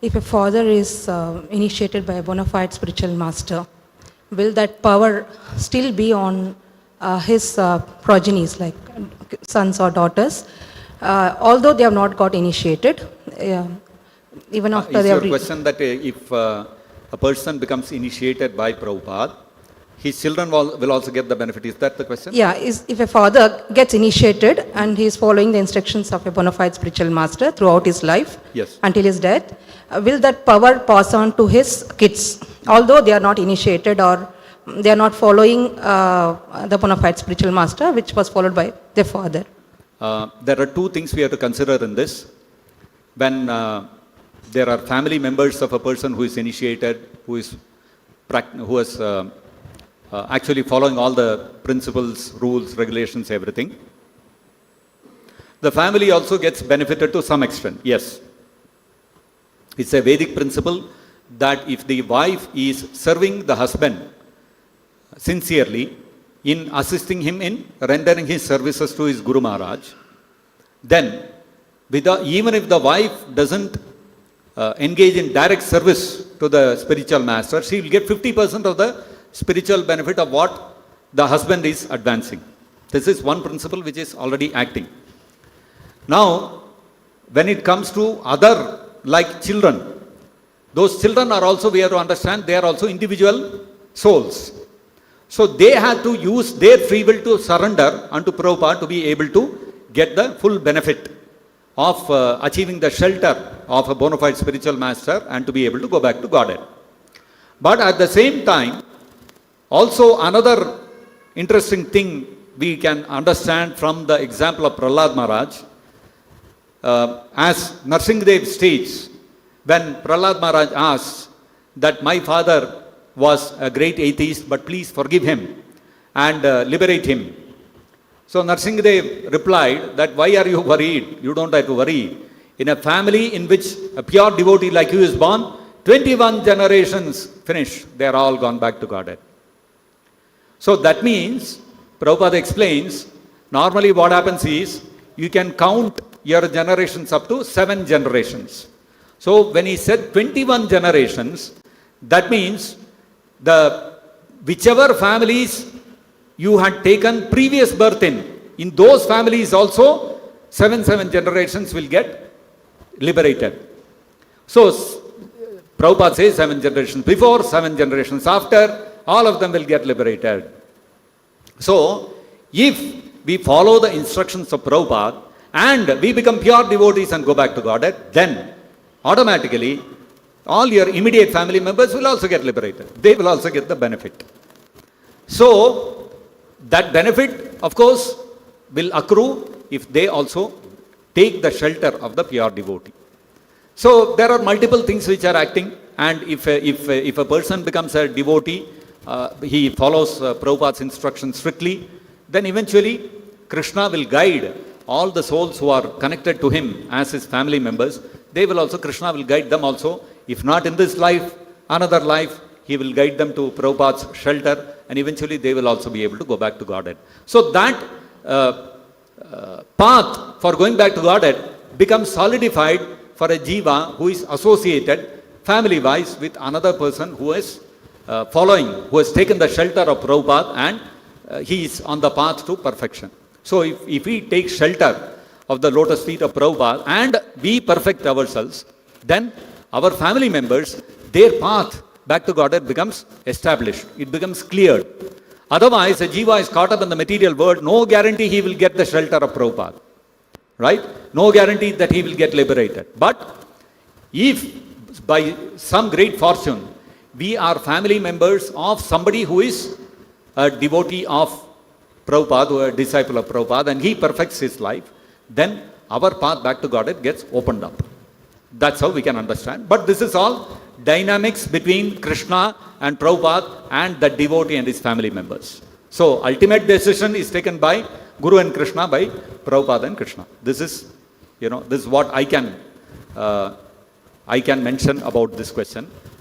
If a father is initiated by a bona fide spiritual master, will that power still be on his progenies, like sons or daughters, although they have not got initiated, even after they have... Is your question that if a person becomes initiated by Prabhupada, his children will also get the benefit? Is that the question? Yeah, if a father gets initiated and he is following the instructions of a bona fide spiritual master throughout his life, yes, until his death, will that power pass on to his kids, although they are not initiated or they are not following the bona fide spiritual master, which was followed by their father? There are two things we have to consider in this. When there are family members of a person who is initiated, who is actually following all the principles, rules, regulations, everything, the family also gets benefited to some extent, yes. It's a Vedic principle that if the wife is serving the husband sincerely in assisting him in rendering his services to his Guru Maharaj, then even if the wife doesn't engage in direct service to the spiritual master, she will get 50% of the spiritual benefit of what the husband is advancing. This is one principle which is already acting. Now, when it comes to other, like children, those children are also, we have to understand, they are also individual souls. So they have to use their free will to surrender unto Prabhupada to be able to get the full benefit of achieving the shelter of a bona fide spiritual master and to be able to go back to Godhead. But at the same time, also another interesting thing we can understand from the example of Prahlad Maharaj, as Narasimhadev states, when Prahlad Maharaj asks that my father was a great atheist, but please forgive him and liberate him. So Narasimhadev replied that why are you worried? You don't have to worry. In a family in which a pure devotee like you is born, 21 generations finish, they are all gone back to Godhead. So that means, Prabhupada explains, normally what happens is, you can count your generations up to 7 generations. So when he said 21 generations, that means whichever families you had taken previous birth in those families also, 7 generations will get liberated. So Prabhupada says 7 generations before, 7 generations after, all of them will get liberated. So, if we follow the instructions of Prabhupada and we become pure devotees and go back to Godhead, then automatically all your immediate family members will also get liberated. They will also get the benefit. So, that benefit, of course, will accrue if they also take the shelter of the pure devotee. So, there are multiple things which are acting, and if a person becomes a devotee, he follows Prabhupada's instructions strictly, then eventually Krishna will guide all the souls who are connected to him as his family members. Krishna will guide them also. If not in this life, another life, he will guide them to Prabhupada's shelter, and eventually they will also be able to go back to Godhead. So that path for going back to Godhead becomes solidified for a jiva who is associated family-wise with another person who is who has taken the shelter of Prabhupada, and he is on the path to perfection. So if we take shelter of the lotus feet of Prabhupada and we perfect ourselves, then our family members, their path back to Godhead becomes established. It becomes cleared. Otherwise, a jiva is caught up in the material world, no guarantee he will get the shelter of Prabhupada. Right? No guarantee that he will get liberated. But if by some great fortune, we are family members of somebody who is a devotee of Prabhupada, or a disciple of Prabhupada, and he perfects his life, then our path back to Godhead gets opened up. That's how we can understand. But this is all dynamics between Krishna and Prabhupada and the devotee and his family members. So ultimate decision is taken by Guru and Krishna, by Prabhupada and Krishna. This is what I can mention about this question.